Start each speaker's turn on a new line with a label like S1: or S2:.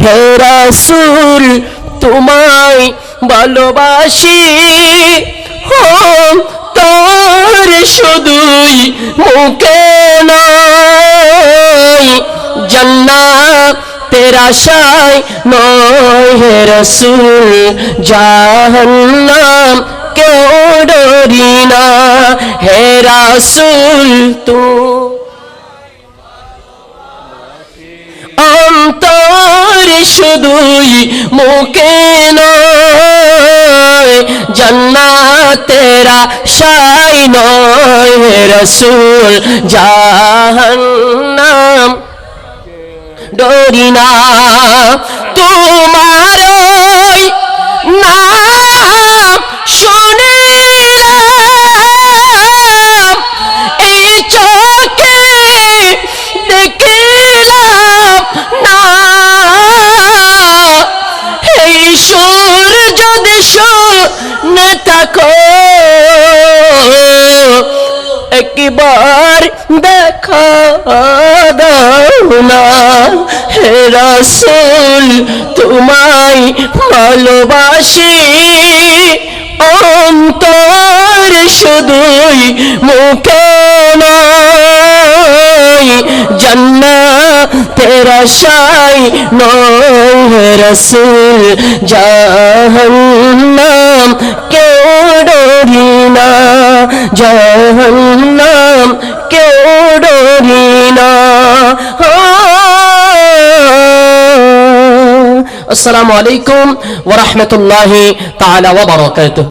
S1: হে রাসূল তোমায় ভালোবাসি তোর শুধুই মুখে নয় জান্নাতের আশায় নয় হে রাসূল জাহান্নাম কেউ ডরি না হে রাসূল অন্তর শুধুই মুখে নয় জান্নাতের আশায় নয় হে রাসূল জাহান্নাম ডরি না তোমার নাম শুনিলাম এই চোখে দেখিলাম না এই সূর্য শুনে থাকো একবার দেখা দাও না হে রাসূল তোমায় ভালোবাসি অন্তর শুধুই মুখে নয় জান্নাতের আশায় নয় হে রাসূল জাহান্নাম কেউ ডরি না জাহান্নাম কেউ ডরি না আসসালামু আলাইকুম ওয়া রাহমাতুল্লাহি তাআলা ওয়া বারাকাতুহু